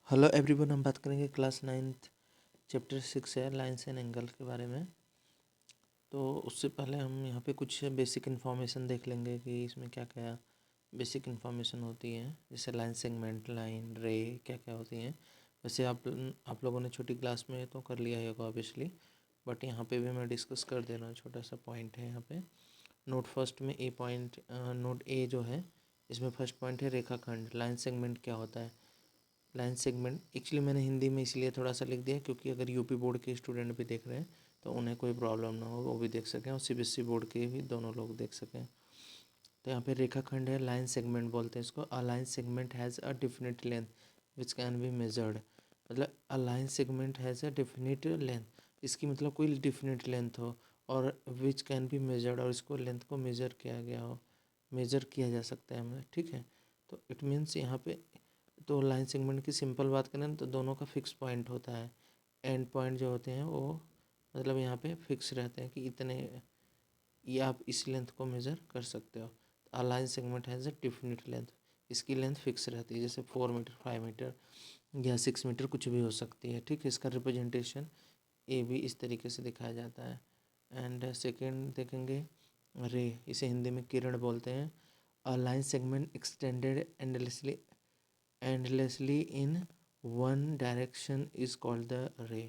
Hello everyone, हम बात करेंगे क्लास 9th चैप्टर 6 है लाइन्स एंड एंगल के बारे में। तो उससे पहले हम यहाँ पे कुछ बेसिक इन्फॉर्मेशन देख लेंगे कि इसमें क्या क्या बेसिक इन्फॉर्मेशन होती है, जैसे लाइन सेगमेंट, लाइन, रे, क्या क्या होती हैं। वैसे आप लोगों ने छोटी क्लास में तो कर लिया होगा ऑब्वियसली, बट यहाँ पे भी मैं डिस्कस कर दे रहा हूँ। छोटा सा पॉइंट है यहाँ पे। नोट फर्स्ट में ए पॉइंट, नोट ए जो है इसमें फर्स्ट पॉइंट है रेखाखंड। लाइन सेगमेंट क्या होता है? लाइन सेगमेंट एक्चुअली मैंने हिंदी में इसलिए थोड़ा सा लिख दिया क्योंकि अगर यूपी बोर्ड के स्टूडेंट भी देख रहे हैं तो उन्हें कोई प्रॉब्लम ना हो, वो भी देख सकें, और सीबीएसई बोर्ड के भी दोनों लोग देख सकें। तो यहाँ पे रेखाखंड है, लाइन सेगमेंट बोलते हैं इसको। A line segment has a definite length which can be measured. मतलब a line segment has a definite length, इसकी मतलब कोई डिफिनिट लेंथ हो, और विच कैन बी मेजर्ड, और इसको लेंथ को मेजर किया गया हो, मेजर किया जा सकता है हमें। ठीक है, तो इट मीन्स यहाँ पे तो लाइन सेगमेंट की सिंपल बात करें तो दोनों का फिक्स पॉइंट होता है। एंड पॉइंट जो होते हैं वो मतलब यहाँ पे फिक्स रहते हैं कि इतने, ये आप इस लेंथ को मेज़र कर सकते हो। अ line segment has a definite length, इसकी लेंथ फिक्स रहती है, जैसे 4 मीटर, 5 मीटर या 6 मीटर कुछ भी हो सकती है। ठीक है, इसका रिप्रेजेंटेशन ए भी इस तरीके से दिखाया जाता है। एंड सेकेंड देखेंगे रे, इसे हिंदी में किरण बोलते हैं। अ line segment extended endlessly in one direction is called the रे।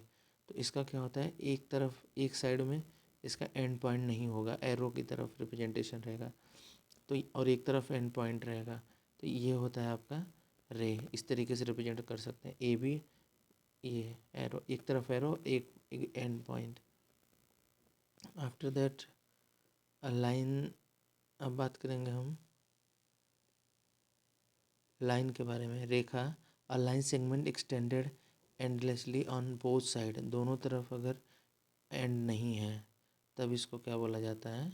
तो इसका क्या होता है, एक तरफ, एक साइड में इसका एंड पॉइंट नहीं होगा, एरो की तरफ रिप्रेजेंटेशन रहेगा, तो और एक तरफ एंड पॉइंट रहेगा, तो ये होता है आपका रे। इस तरीके से रिप्रेजेंट कर सकते हैं ए बी, ये एरो, एक तरफ एरो, एक end point. After that line, अब बात करेंगे हम लाइन के बारे में। रेखा, a line segment extended endlessly on both side, दोनों तरफ अगर एंड नहीं है तब इसको क्या बोला जाता है,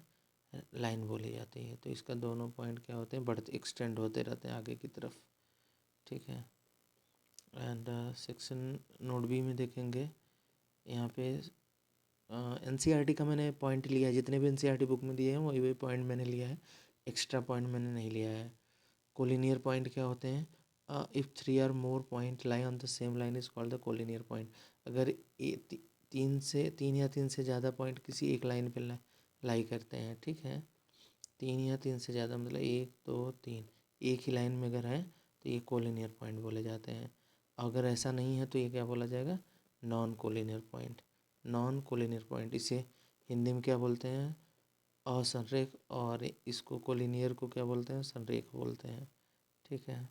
लाइन बोली जाती है। तो इसका दोनों पॉइंट क्या होते हैं, बढ़ते एक्सटेंड होते रहते हैं आगे की तरफ। ठीक है, एंड सेक्शन नोट बी में देखेंगे यहाँ पे एनसीईआरटी का मैंने पॉइंट लिया है, जितने भी एनसीईआरटी बुक में दिए हैं वही वही पॉइंट मैंने लिया है, एक्स्ट्रा पॉइंट मैंने नहीं लिया है। कोलिनियर पॉइंट क्या होते हैं? If 3 or more point lie on the same line is called the collinear point. अगर तीन या तीन से ज़्यादा पॉइंट किसी एक लाइन पे लाई करते हैं, ठीक है, 3 या 3 से ज़्यादा मतलब 1 2 3 एक ही लाइन में अगर है तो ये कोलिनियर पॉइंट बोले जाते हैं। अगर ऐसा नहीं है तो ये क्या बोला जाएगा, non collinear point. Non collinear point इसे हिंदी में क्या बोलते हैं, असंरेख, और इसको कोलिनियर को क्या बोलते हैं, संरेख बोलते हैं। ठीक है,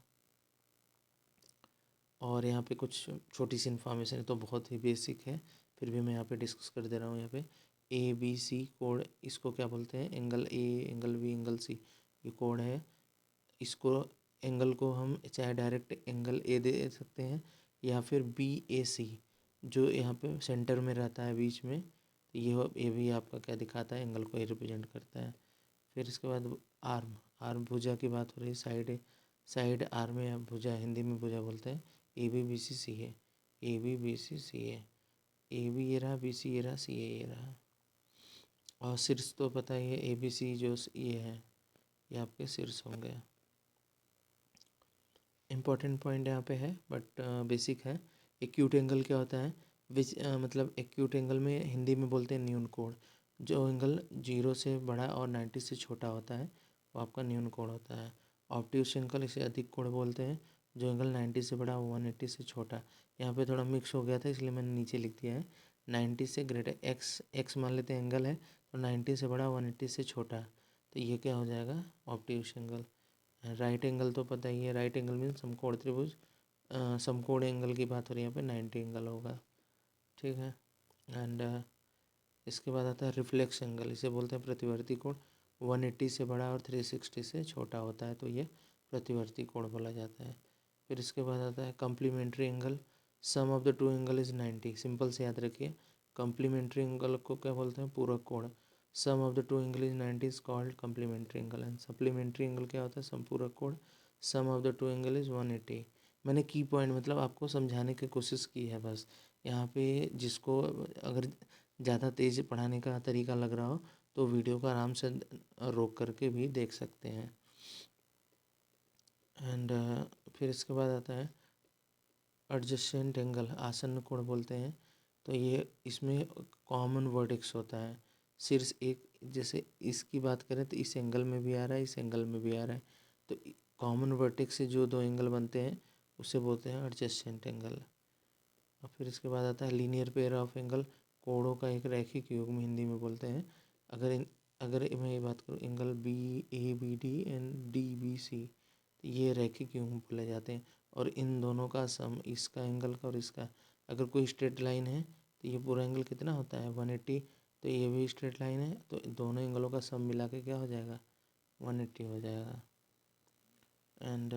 और यहाँ पे कुछ छोटी सी इन्फॉर्मेशन है तो बहुत ही बेसिक है, फिर भी मैं यहाँ पे डिस्कस कर दे रहा हूँ। यहाँ पे ए बी सी कोड, इसको क्या बोलते हैं, angle A, angle B, angle C, ये कोड है। इसको एंगल को हम चाहे डायरेक्ट एंगल ए दे सकते हैं या फिर बी ए सी, जो यहाँ पे सेंटर में रहता है बीच में, तो ये भी आपका क्या दिखाता है, एंगल को ही रिप्रेजेंट करता है। फिर इसके बाद आर्म, आर्म भुजा की बात हो रही है, साइड, साइड आर्म या भुजा, हिंदी में भुजा बोलते हैं। ए बी बी सी सी है, ए बी बी सी सी है, ए बी ये रहा, बी सी ये रहा, सी ए ये रहा। और शीर्ष तो पता ही है, ए बी सी जो ये है ये आपके शीर्ष होंगे। इम्पॉर्टेंट पॉइंट यहाँ पे है बट बेसिक है। एक्यूट एंगल क्या होता है, मतलब एक्यूट एंगल में हिंदी में बोलते हैं न्यून कोण। जो एंगल 0 से बड़ा और 90 से छोटा होता है वो आपका न्यून कोण होता है। ऑब्ट्यूस एंगल, इसे अधिक कोण बोलते हैं। जो एंगल 90 से बड़ा 180 से छोटा, यहाँ पे थोड़ा मिक्स हो गया था इसलिए मैंने नीचे लिख दिया है। 90 से ग्रेटर, एक्स मान लेते हैं एंगल है, तो 90 से बड़ा 180 से छोटा, तो ये क्या हो जाएगा, ऑब्ट्यूस एंगल। राइट एंगल तो पता ही है, राइट एंगल मीन समकोण त्रिभुज, समकोण एंगल की बात हो रही है यहाँ पे 90 एंगल होगा। ठीक है, एंड इसके बाद आता है रिफ्लेक्स एंगल, इसे बोलते हैं प्रतिवर्ती कोण। 180 से बड़ा और 360 से छोटा होता है तो ये प्रतिवर्ती कोण बोला जाता है। फिर इसके बाद आता है complementary angle, sum of the two angle is 90। Simple से याद रखिए, कम्प्लीमेंट्री एंगल को क्या बोलते हैं, पूरक कोण। Sum of the two angle is 90 is called complementary angle, and supplementary angle क्या होता है, समपूरक कोण। Sum of the two angle is 180। मैंने की पॉइंट मतलब आपको समझाने की कोशिश की है बस। यहाँ पे जिसको अगर ज़्यादा तेज़ पढ़ाने का तरीका लग रहा हो तो वीडियो को आराम से रोक करके भी देख सकते हैं। एंड फिर इसके बाद आता है एडजेसेंट एंगल, आसन्न कोण बोलते हैं। तो ये इसमें कॉमन वर्टेक्स होता है। शीर्ष एक, जैसे इसकी बात करें तो इस एंगल में भी आ रहा है, इस एंगल में भी आ रहा है, तो कॉमन वर्टेक्स से जो दो एंगल बनते हैं उसे बोलते हैं एडजेसेंट एंगल। और फिर इसके बाद आता है लीनियर पेयर ऑफ एंगल, कोणों का एक रैखिक युग्म हिंदी में बोलते हैं। अगर मैं ये बात करूँ angle B A B D and D B C, तो ये रैखिक युग्म बोले जाते हैं। और इन दोनों का सम, इसका एंगल का और इसका, अगर कोई स्ट्रेट लाइन है तो ये पूरा एंगल कितना होता है 180, तो ये भी स्ट्रेट लाइन है, तो दोनों एंगलों का सम मिला के क्या हो जाएगा 180 हो जाएगा। एंड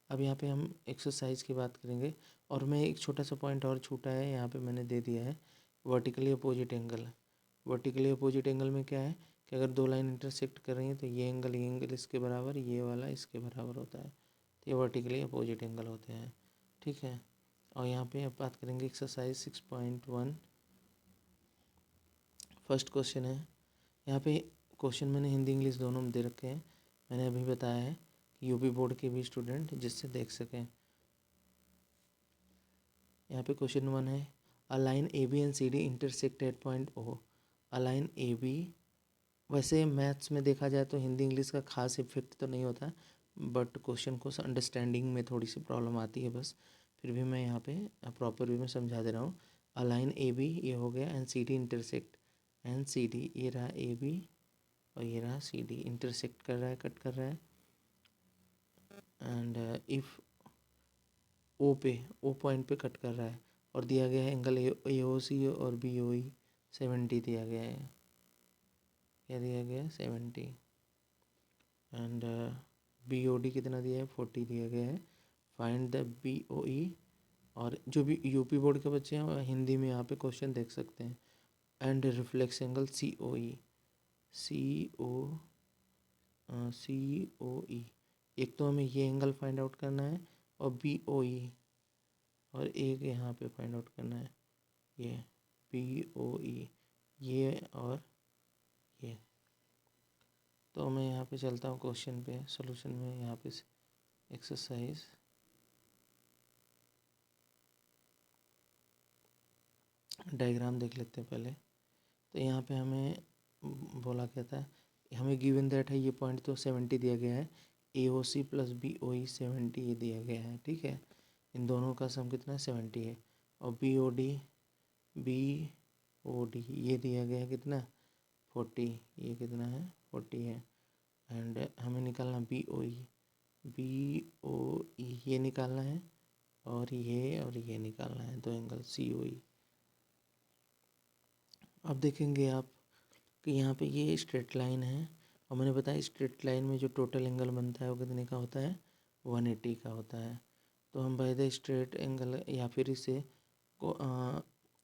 अब यहाँ पे हम एक्सरसाइज की बात करेंगे। और मैं एक छोटा सा पॉइंट और छूटा है, यहाँ पे मैंने दे दिया है vertically opposite angle. Vertically opposite angle में क्या है कि अगर दो लाइन इंटरसेक्ट कर रही हैं तो ये एंगल इसके बराबर, ये वाला इसके बराबर होता है, तो ये वर्टिकली अपोजिट एंगल होते हैं। ठीक है। और यहाँ पे अब बात करेंगे एक्सरसाइज 6.1। फर्स्ट क्वेश्चन है, यहाँ पे क्वेश्चन मैंने हिंदी इंग्लिश दोनों में दे रखे हैं। मैंने अभी बताया है कि यूपी बोर्ड के भी स्टूडेंट जिससे देख सकें। यहाँ पे क्वेश्चन 1 है, a line A B and C D intersect at point O. A line A B, वैसे मैथ्स में देखा जाए तो हिंदी इंग्लिश का खास इफेक्ट तो नहीं होता, बट क्वेश्चन को अंडरस्टैंडिंग में थोड़ी सी प्रॉब्लम आती है बस। फिर भी मैं यहाँ पे प्रॉपर वे में समझा दे रहा हूँ। अ लाइन ए बी ये हो गया, and C D intersect, and C D ये रहा ए बी और ये रहा सी डी, इंटरसेक्ट कर रहा है, कट कर रहा है। एंड इफ़ ओ पे, ओ पॉइंट पे कट कर रहा है, और दिया गया है एंगल ए ओ सी और बी ओ ई 70 दिया गया है। क्या दिया गया है 70। एंड बी ओ डी कितना दिया है 40 दिया गया है। फाइंड द बी ओ ई। और जो भी यूपी बोर्ड के बच्चे हैं वो हिंदी में यहाँ पे क्वेश्चन देख सकते हैं। एंड रिफ्लेक्स एंगल सी ओ ई, सी ओ ई, एक तो हमें ये एंगल फाइंड आउट करना है और बी ओ ई, और एक यहाँ पे फाइंड आउट करना है ये बी ओ ई, ये और ये। तो मैं यहाँ पे चलता हूँ क्वेश्चन पे, सॉल्यूशन में। यहाँ पे एक्सरसाइज डायग्राम देख लेते हैं पहले। तो यहाँ पे हमें बोला क्या था, हमें गिवन दैट है, ये पॉइंट तो 70 दिया गया है, ए ओ सी प्लस बी ओ ई 70 ये दिया गया है। ठीक है, इन दोनों का सम कितना 70 है। और बी ओ डी ये दिया गया है कितना 40, ये कितना है 40 है। एंड हमें निकालना बी ओ ई ये निकालना है, और ये निकालना है, दो एंगल सी ओ ई। अब देखेंगे आप कि यहाँ पे ये स्ट्रेट लाइन है, और मैंने बताया स्ट्रेट लाइन में जो टोटल एंगल बनता है वो कितने का होता है 180 का होता है। तो हम बाय द स्ट्रेट एंगल, या फिर इसे को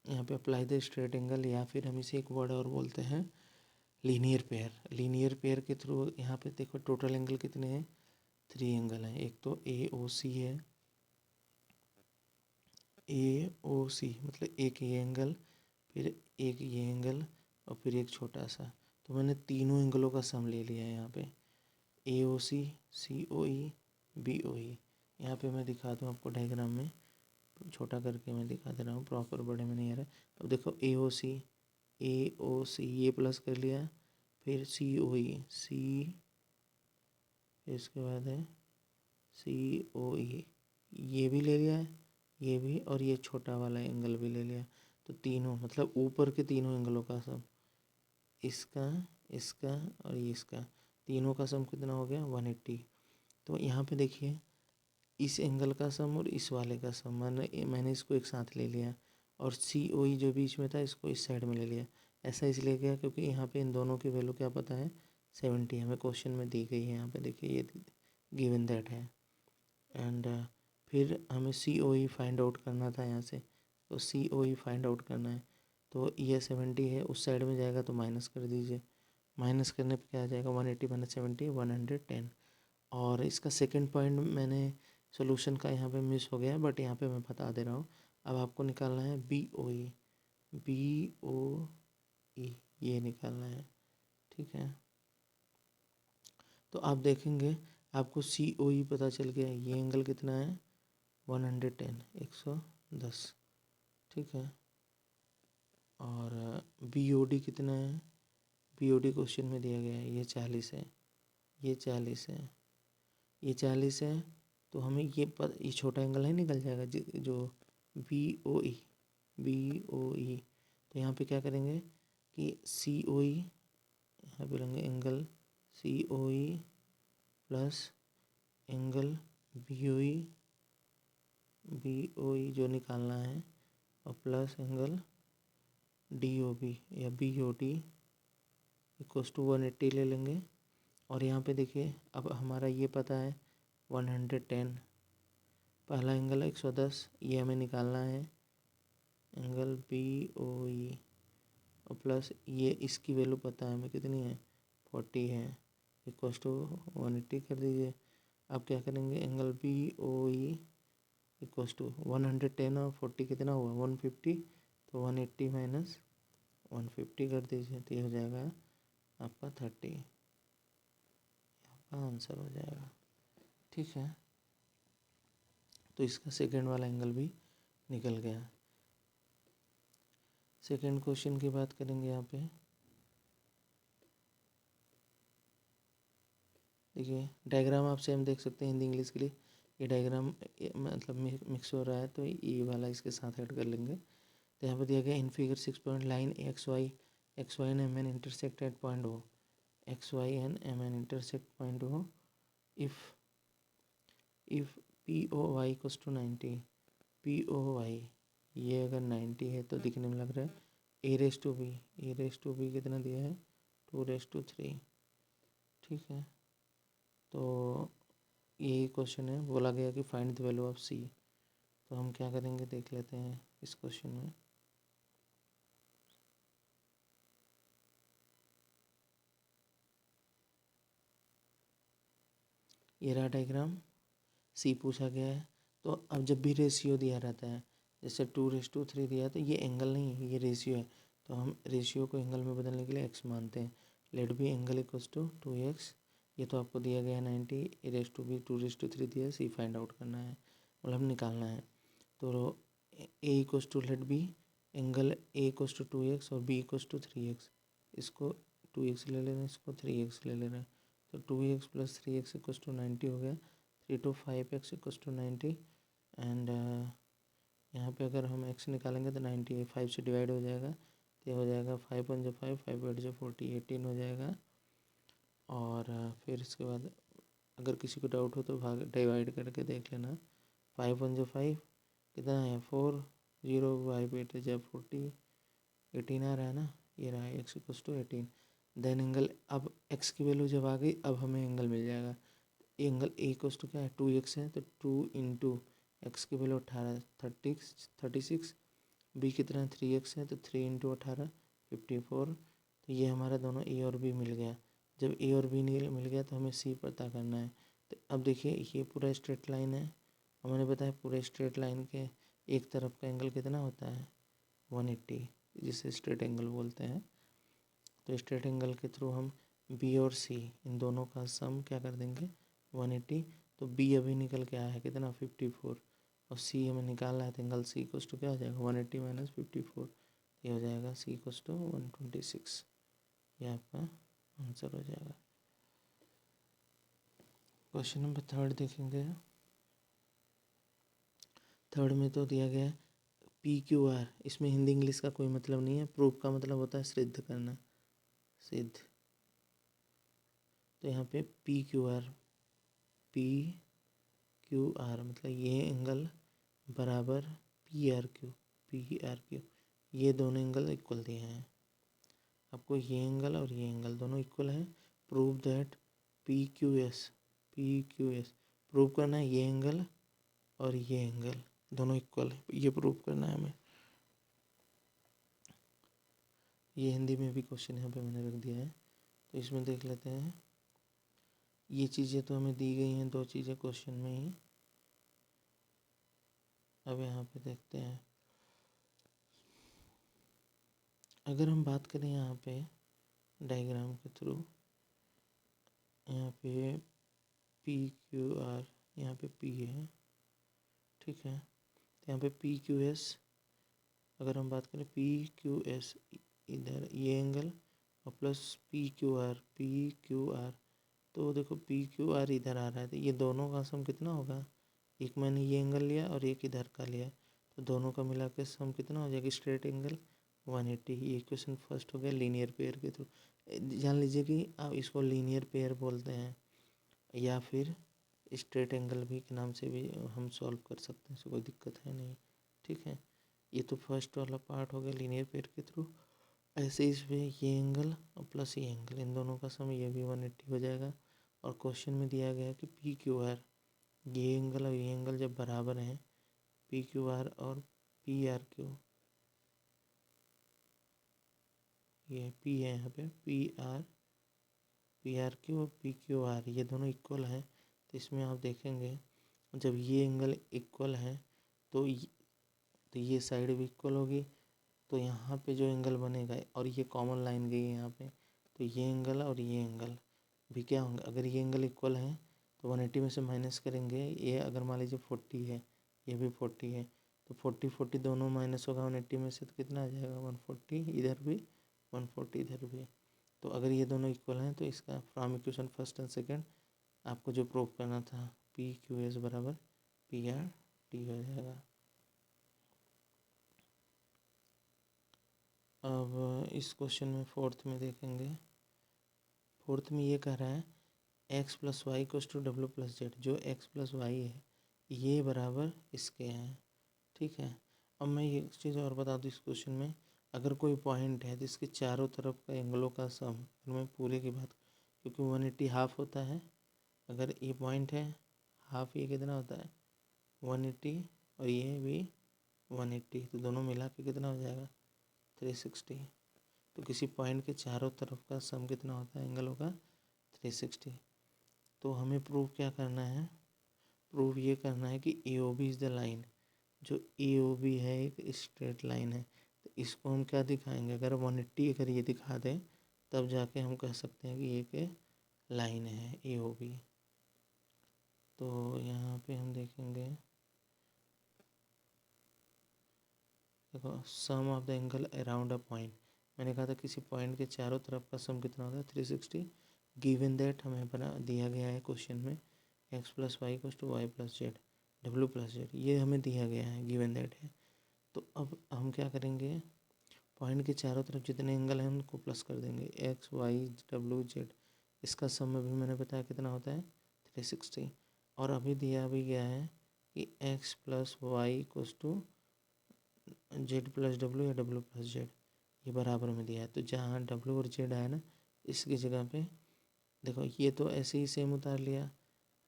यहाँ पे अप्लाई द स्ट्रेट एंगल, या फिर हम इसे एक वर्ड और बोलते हैं लीनियर पेयर। लीनियर पेयर के थ्रू यहाँ पे देखो टोटल एंगल कितने हैं 3 एंगल हैं। एक तो ए ओ सी है, ए ओ सी मतलब एक ये एंगल, फिर एक ये एंगल, और फिर एक छोटा सा। तो मैंने तीनों एंगलों का सम ले लिया है यहाँ पे, ए ओ सी ओ ई बी ओ ई। यहाँ पे मैं दिखा दूँ आपको डायग्राम में, छोटा करके मैं दिखा दे रहा हूँ, प्रॉपर बड़े में नहीं आ रहा है। अब देखो ए ओ सी ये प्लस कर लिया, फिर सी ओ ई फिर इसके बाद है सी ओ ई, ये भी ले लिया है, ये भी, और ये छोटा वाला एंगल भी ले लिया। तो तीनों मतलब ऊपर के तीनों एंगलों का सम, इसका इसका और ये इसका, तीनों का सम कितना हो गया 180। तो यहाँ पे देखिए इस एंगल का सम और इस वाले का सम, मैंने इसको एक साथ ले लिया, और सी ओ ई जो बीच में था इसको इस साइड में ले लिया। ऐसा इसलिए गया क्योंकि यहाँ पे इन दोनों की वैल्यू क्या पता है 70 हमें क्वेश्चन में दी गई है। यहाँ पे देखिए ये गिवन दैट है। एंड फिर हमें सी ओ ई फाइंड आउट करना था यहाँ से, तो सी ओ ई फाइंड आउट करना है। तो ये 70 है, उस साइड में जाएगा तो माइनस कर दीजिए, माइनस करने पे क्या आ जाएगा 180 माइनस 70 110। और इसका सेकंड पॉइंट मैंने सॉल्यूशन का यहाँ पे मिस हो गया, बट यहाँ पे मैं बता दे रहा हूँ। अब आपको निकालना है बी ओ ई ये निकालना है। ठीक है, तो आप देखेंगे आपको सी ओ ई पता चल गया, ये एंगल कितना है 110 110, ठीक है। और BOD कितना है, BOD क्वेश्चन में दिया गया है ये 40 है, ये 40 है, ये 40 है। तो हमें ये छोटा एंगल है निकल जाएगा जो BOE, BOE। तो यहाँ पे क्या करेंगे कि COE यहाँ पे लेंगे angle COE plus angle BOE, BOE जो निकालना है, और प्लस एंगल DOB या BOD इक्वल्स टू 180 ले लेंगे। और यहाँ पे देखिए अब हमारा ये पता है 110, पहला एंगल है 110, ये हमें निकालना है एंगल BOE, और प्लस ये इसकी वैल्यू पता है हमें कितनी है 40 है, इक्वल्स टू 180 कर दीजिए। अब क्या करेंगे एंगल BOE इक्वल्स टू 110 और 40 कितना हुआ 150, तो 180 माइनस 150 कर दीजिए, तो ये हो जाएगा आपका 30, आपका आंसर हो जाएगा, ठीक है। तो इसका सेकंड वाला एंगल भी निकल गया। सेकंड क्वेश्चन की बात करेंगे यहाँ पे, देखिए डायग्राम आप सेम देख सकते हैं हिंदी इंग्लिश के लिए। ये डायग्राम मतलब मिक्स हो रहा है तो ये वाला इसके साथ ऐड कर लेंगे। तो यहाँ पर दिया गया in figure 6 point line X Y and M N intersect at point O, X Y and M N intersect point O if POY equals to 90, POY ये अगर 90 है तो दिखने में लग रहा है A/B कितना दिया है 2/3, ठीक है। तो यही क्वेश्चन है, बोला गया कि find the value of C। तो हम क्या करेंगे देख लेते हैं इस क्वेश्चन में। ये रहा डायग्राम, C पूछा गया है। तो अब जब भी रेशियो दिया रहता है, जैसे 2/3 दिया है तो ये एंगल नहीं है, ये रेशियो है। तो हम रेशियो को एंगल में बदलने के लिए x मानते हैं। Let B angle equals to 2x, ये तो आपको दिया गया है 90, A/B 2/3 दिया है, C फाइंड आउट करना है, मतलब निकालना है। तो A equals to let B angle A equals to 2x और B इक्वल्स टू 3x, इसको 2x ले ले रहे हैं, इसको 3x ले ले रहे हैं। तो 2x plus 3x equals to 90 हो गया, 3 to 5x equals to 90। And यहाँ पे अगर हम x निकालेंगे तो 90 5 से डिवाइड हो जाएगा, तो ये हो जाएगा 5 1 जो 5 5 8 जो 40 18 हो जाएगा। और फिर इसके बाद अगर किसी को डाउट हो तो भाग डिवाइड करके देख लेना। 5 1 जो 5 कितना है 4 0 5 8 जब 40 18 आ रहा है ना, ये रहा x equals to 18। Then angle, अब x की वैल्यू जब आ गई अब हमें एंगल मिल जाएगा। एंगल A इक्वल्स टू क्या है 2x है, तो 2 इंटू एक्स की वैल्यू 18 36, B कितना है 3x है, तो 3 इंटू 18 54। तो ये हमारा दोनों A और B मिल गया। जब A और B मिल गया तो हमें C पता करना है। तो अब देखिए ये पूरा स्ट्रेट लाइन है, हमने बताया पूरे स्ट्रेट लाइन के एक तरफ का एंगल कितना होता है 180, जिसे स्ट्रेट एंगल बोलते हैं। तो स्ट्रेट एंगल के थ्रू हम B और C इन दोनों का सम क्या कर देंगे 180। तो B अभी निकल के आया है कितना 54, और C हमें निकालना है, तो एंगल C इक्वल्स टू क्या हो जाएगा 180 माइनस 54, ये हो जाएगा C इक्वल्स टू 126, ये आपका आंसर हो जाएगा। क्वेश्चन नंबर 3 देखेंगे। थर्ड में तो दिया गया है PQR, इसमें हिंदी इंग्लिश का कोई मतलब नहीं है, प्रूफ का मतलब होता है सिद्ध करना, सिद्ध। तो यहाँ पे PQR मतलब ये एंगल बराबर PRQ, ये दोनों एंगल इक्वल दिए हैं आपको, ये एंगल और ये एंगल दोनों इक्वल हैं। प्रूव दैट PQS प्रूव करना है, ये एंगल और ये एंगल दोनों इक्वल है, ये प्रूव करना है हमें। ये हिंदी में भी क्वेश्चन यहाँ पे मैंने रख दिया है, तो इसमें देख लेते हैं। ये चीज़ें तो हमें दी गई हैं, दो चीज़ें क्वेश्चन में ही। अब यहाँ पे देखते हैं, अगर हम बात करें यहाँ पे डायग्राम के थ्रू, यहाँ पे PQR, यहाँ पे P है, ठीक है। तो यहाँ पे पी क्यू एस, अगर हम बात करें पी क्यू एस, इधर ये एंगल और प्लस पी क्यू आर, तो देखो पी क्यू आर इधर आ रहा है, तो ये दोनों का सम कितना होगा, एक मैंने ये एंगल लिया और एक इधर का लिया, तो दोनों का मिला के सम कितना हो जाएगा, स्ट्रेट एंगल 180। ये क्वेश्चन फर्स्ट हो गया लीनियर पेयर के थ्रू। जान लीजिए कि आप इसको लीनियर पेयर बोलते हैं या फिर स्ट्रेट एंगल भी के नाम से भी हम सॉल्व कर सकते हैं, इससे कोई दिक्कत है नहीं। ठीक है, ये तो फर्स्ट वाला पार्ट हो गया लीनियर पेयर के थ्रू। ऐसे ही इसमें ये एंगल और प्लस ये एंगल, इन दोनों का सम ये भी 180 हो जाएगा। और क्वेश्चन में दिया गया है कि पी क्यू आर, ये एंगल और ये एंगल जब बराबर हैं, पी क्यू आर और पी आर क्यू, ये पी है यहाँ पे, पी आर क्यू और पी क्यू आर ये दोनों इक्वल हैं। तो इसमें आप देखेंगे जब ये एंगल इक्वल है तो ये साइड भी इक्वल होगी, तो यहाँ पे जो एंगल बनेगा, और ये कॉमन लाइन गई है यहाँ पे, तो ये एंगल और ये एंगल भी क्या होंगे, अगर ये एंगल इक्वल है तो 180 में से माइनस करेंगे, ये अगर मान लीजिए 40 है, ये भी 40 है, तो 40 दोनों माइनस होगा 180 में से, तो कितना आ जाएगा 140 इधर भी, 140 इधर भी। तो अगर ये दोनों इक्वल हैं तो इसका from equation first and second आपको जो प्रूव करना था, पी क्यू एस बराबर पी आर टी हो जाएगा। अब इस क्वेश्चन में फोर्थ में देखेंगे, फोर्थ में ये कह रहा है x plus y equals to डब्ल्यू प्लस जेड, जो एक्स प्लस वाई है ये बराबर इसके हैं। ठीक है, अब मैं ये चीज़ और बता दूँ, इस क्वेश्चन में अगर कोई पॉइंट है तो इसके चारों तरफ का एंगलों का सम, अगर मैं पूरे की बात, क्योंकि 180 हाफ होता है, अगर ये पॉइंट है हाफ, ये कितना होता है 180, और ये भी 180, तो दोनों मिला के कितना हो जाएगा 360। तो किसी पॉइंट के चारों तरफ का सम कितना होता है एंगलों का 360। तो हमें प्रूव क्या करना है, प्रूव ये करना है कि a O b is the line, जो ए ओ बी है एक स्ट्रेट लाइन है, तो इसको हम क्या दिखाएंगे, अगर 180 अगर ये दिखा दें तब जाके हम कह सकते हैं कि ये एक लाइन है ए ओ बी। तो यहाँ पे हम देखेंगे, देखो sum of the angle around a point, मैंने कहा था किसी पॉइंट के चारों तरफ का सम कितना होता है 360। गिवन दैट हमें बना दिया गया है क्वेश्चन में x plus y equals to y plus z डब्ल्यू प्लस जेड, ये हमें दिया गया है, गिवन दैट है। तो अब हम क्या करेंगे, पॉइंट के चारों तरफ जितने एंगल हैं उनको प्लस कर देंगे, एक्स वाई डब्ल्यू जेड, इसका सम अभी मैंने बताया कितना होता है 360। और अभी दिया भी गया है कि x plus y equals to z plus डब्ल्यू या डब्ल्यू प्लस जेड, ये बराबर में दिया है। तो जहाँ डब्ल्यू और जेड आया ना, इसकी जगह पे देखो ये तो ऐसे ही सेम उतार लिया,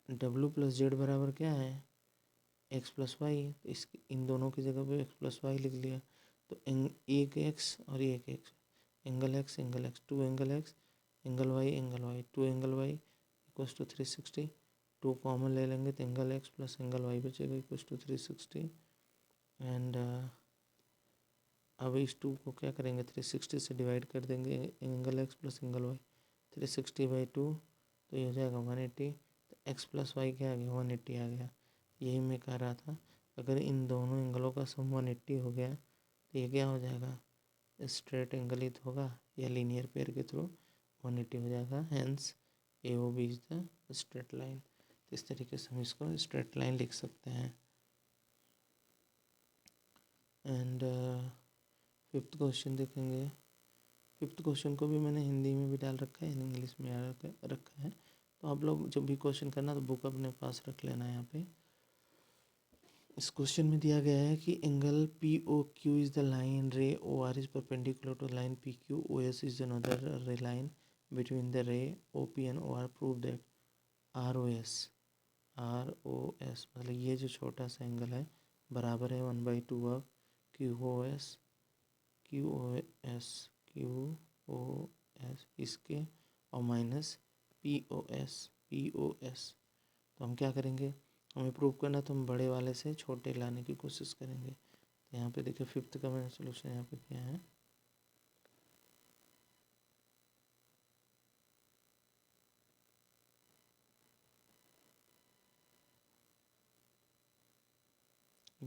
डब्ल्यू प्लस जेड बराबर क्या है एक्स प्लस वाई, तो इस इन दोनों की जगह पे एक्स प्लस वाई लिख लिया। तो एक एक्स और एक x, angle x two angle y two angle y equals to 360, two common ले लेंगे तो angle x plus angle y बचेगा इक्वल्स टू 360। एंड अब इस टू को क्या करेंगे 360 से डिवाइड कर देंगे, angle x plus angle y 360/2, तो ये हो जाएगा 180। तो एक्स प्लस वाई क्या आ गया 180 आ गया। यही मैं कह रहा था, अगर इन दोनों एंगलों का सम 180 हो गया तो ये क्या हो जाएगा, स्ट्रेट एंगल ही तो होगा, या लीनियर पेयर के थ्रू 180 हो जाएगा। Hence A O B is the straight line. तो इस तरीके से हम इसको स्ट्रेट लाइन लिख सकते हैं। एंड फिफ्थ क्वेश्चन देखेंगे, फिफ्थ क्वेश्चन को भी मैंने हिंदी में भी डाल रखा है, इंग्लिश में रखा है, तो आप लोग जब भी क्वेश्चन करना तो बुक अपने पास रख लेना है। यहाँ पे इस क्वेश्चन में दिया गया है कि angle p o q is the line ray o r is perpendicular to line p q, o s is another ray line between the ray o p and o r, prove that r o s मतलब ये जो छोटा सा angle है बराबर है 1/2 of Q o S इसके, और माइनस पी ओ एस। तो हम क्या करेंगे, हमें प्रूव करना तो हम बड़े वाले से छोटे लाने की कोशिश करेंगे। तो यहाँ पे देखिए फिफ्थ का मैंने सोल्यूशन यहाँ पे किया है।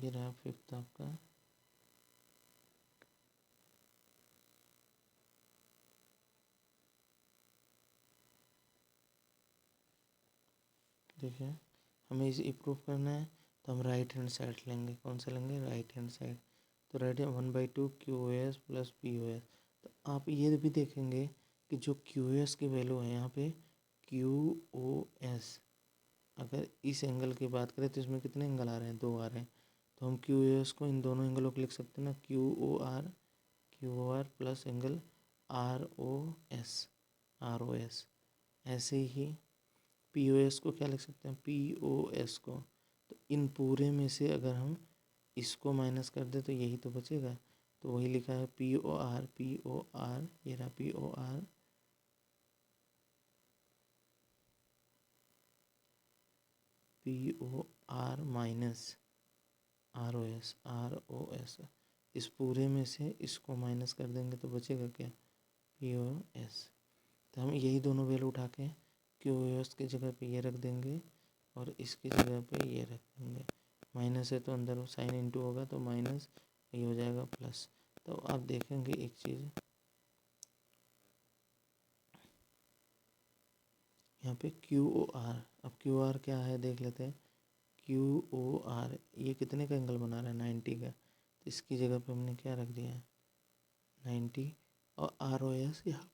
ये रहा फिफ्थ आपका। देखिए हमें इसे प्रूव करना है तो हम राइट हैंड साइड लेंगे। कौन सा लेंगे? Right hand side. तो right hand 1/2 QoS plus PoS। तो आप ये भी देखेंगे कि जो QoS की वैल्यू है यहाँ पे QoS, अगर इस एंगल की बात करें तो इसमें कितने एंगल आ रहे हैं? 2 आ रहे हैं। तो हम QoS को इन दोनों एंगलों को लिख सकते हैं ना, QoR प्लस एंगल ROS। ऐसे ही PoS को क्या लिख सकते हैं? PoS को। तो इन पूरे में से अगर हम इसको माइनस कर दे तो यही तो बचेगा। तो वही लिखा है PoR, ये रहा PoR माइनस ROS। इस पूरे में से इसको माइनस कर देंगे तो बचेगा क्या? PoS। तो हम यही दोनों वैल्यू उठा के QoS की जगह पे ये रख देंगे और इसकी जगह पे ये रख देंगे। माइनस है तो अंदर साइन इनटू होगा तो माइनस, ये हो जाएगा प्लस। तो आप देखेंगे एक चीज़ यहाँ पे QoR। अब QoR क्या है देख लेते हैं। QoR ये कितने का एंगल बना रहा है? 90 का। तो इसकी जगह पे हमने क्या रख दिया है? 90। और ROS यहाँ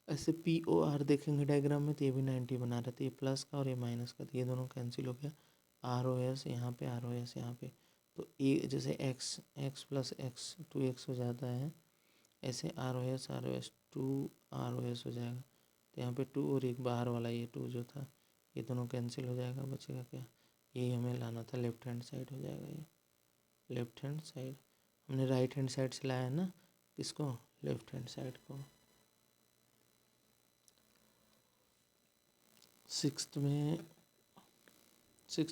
ऐसे PoR देखेंगे डायग्राम में तो ये भी 90 बना रहा था, ये प्लस का और ये माइनस का, तो ये दोनों कैंसिल हो गया। ROS यहाँ पे, ROS यहाँ पे। तो ये जैसे x प्लस x 2x हो जाता है, ऐसे ROS 2ROS हो जाएगा। तो यहाँ पे 2 और एक बाहर वाला ये 2 जो था, ये दोनों कैंसिल हो जाएगा। बचेगा क्या? यही हमें लाना था, लेफ्ट हैंड साइड हो जाएगा ये। लेफ्ट हैंड साइड हमने राइट हैंड साइड से लाया है ना, किसको? लेफ्ट हैंड साइड को। सिक्स्थ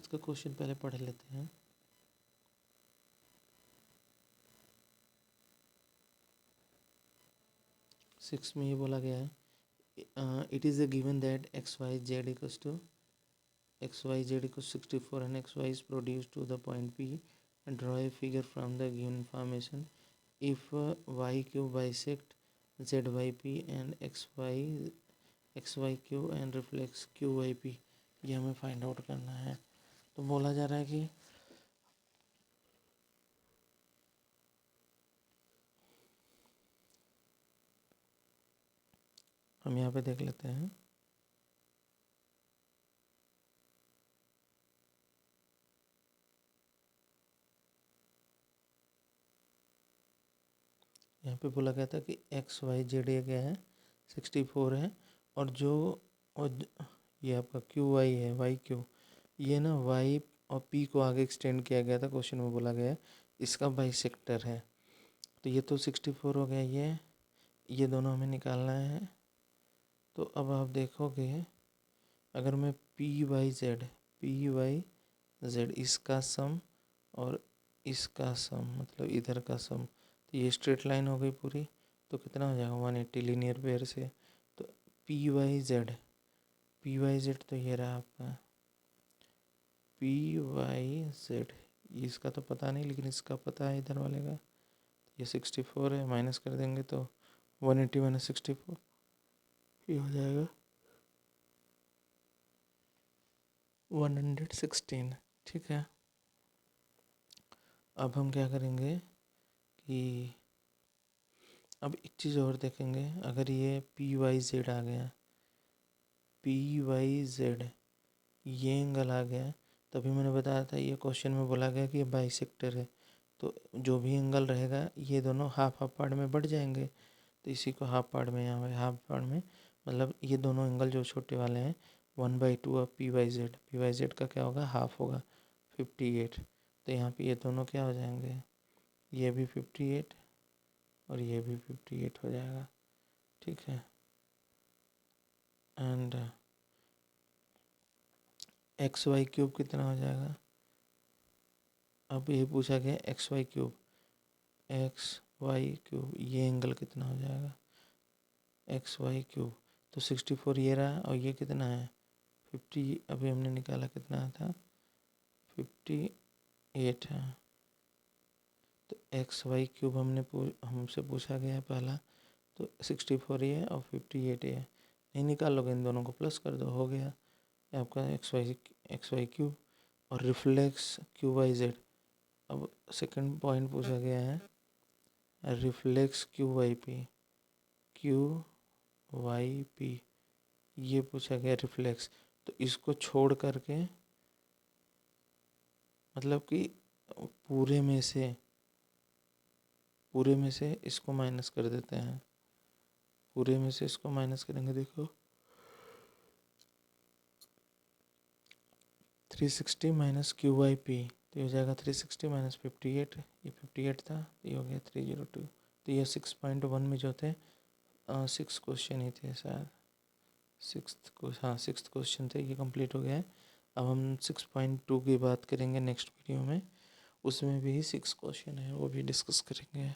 का क्वेश्चन पहले पढ़ लेते हैं। सिक्स में ये बोला गया है, it is a given that XYZ equals 64 and XY is produced to the point P and draw a figure from the given information. If Y cube bisect ZYP and XYQ and reflects QYP, ये हमें find out करना है। तो बोला जा रहा है कि हम यहाँ पे देख लेते हैं। यहाँ पे बोला गया था कि XYZ ये क्या है? 64 है। और ये आपका QY है, YQ, ये ना Y और P को आगे एक्सटेंड किया गया था। क्वेश्चन में बोला गया है इसका बाइसेक्टर है। तो ये तो 64 हो गया, ये दोनों हमें निकालना है। तो अब आप देखोगे अगर मैं PYZ इसका सम और इसका सम, मतलब इधर का सम, तो ये स्ट्रेट लाइन हो गई पूरी। तो कितना हो जाएगा? 180 लीनियर पेयर से। तो PYZ तो ये रहा आपका PYZ। इसका तो पता नहीं, लेकिन इसका पता है इधर वाले का। ये 64 है, माइनस कर देंगे तो 180 माइनस 64 ये हो जाएगा 116। ठीक है। अब हम क्या करेंगे कि अब एक चीज़ और देखेंगे। अगर ये PYZ आ गया, PYZ ये एंगल आ गया, तभी मैंने बताया था ये क्वेश्चन में बोला गया कि ये बाइसेक्टर है। तो जो भी एंगल रहेगा ये दोनों हाफ हाफ पार्ट में बढ़ जाएंगे। तो इसी को हाफ पार्ट में, यहाँ पे हाफ पार्ट में, मतलब ये दोनों एंगल जो छोटे वाले हैं 1/2 ऑफ PYZ का क्या होगा? हाफ होगा, 58। तो यहाँ पे ये दोनों क्या हो जाएंगे? ये भी 58 और ये भी 58 हो जाएगा। ठीक है। एंड XY³ कितना हो जाएगा? अब ये पूछा गया XY³, ये एंगल कितना हो जाएगा? XY³। तो 64 ये रहा और ये कितना है? 50। अभी हमने निकाला कितना था? 58 है। तो एक्स वाई क्यूब हमसे पूछा गया है पहला, तो 64 ये है और 58 ये है। नहीं निकालोगे इन दोनों को प्लस कर दो, हो गया ये आपका एक्स वाई क्यूब। और रिफ्लेक्स क्यू वाई जेड, अब सेकंड पॉइंट पूछा गया है रिफ्लेक्स क्यू वाई पी, ये पूछा गया रिफ्लेक्स। तो इसको छोड़ करके, मतलब कि पूरे में से इसको माइनस कर देते हैं। पूरे में से इसको माइनस करेंगे, देखो 360 माइनस क्यू वाई पी, तो ये हो जाएगा 360 माइनस 58, ये 58 था, तो ये हो गया 302। तो ये 6.1 में जो थे 6 क्वेश्चन ही थे शायद, सिक्स्थ क्वेश्चन थे, ये कंप्लीट हो गया है। अब हम 6.2 की बात करेंगे नेक्स्ट वीडियो में, उसमें भी 6 क्वेश्चन है, वो भी डिस्कस करेंगे।